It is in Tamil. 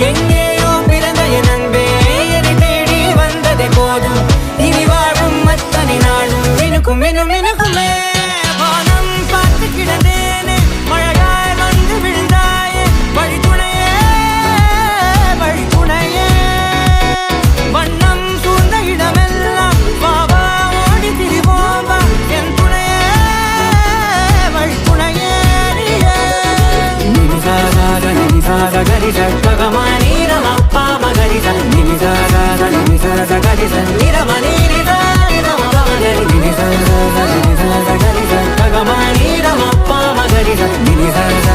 எங்கேயோ பிறந்த என் அன்பே என்னை தேடி வந்ததே போதும் இனி வாழும் அத்தனை நாளும் மினுக்கும் மினும் மினுக்குமே வானம் பார்த்து கிடந்தேனே மழையாய் வந்து விழுந்தாயே வழித்துணையே வழித்துணையே வண்ணம் சூழ்ந்த இடமெல்லாம் பாவா ஓடி திரிவோம் வா என் துணையே வழித்துணையே நினிசாக கரிச ககமானி ரமப்பா மகரிச நினிசாக கரிச நிரமணி நினிசாக கரிச ககமானி ரமப்பா மகரிச நினிசாக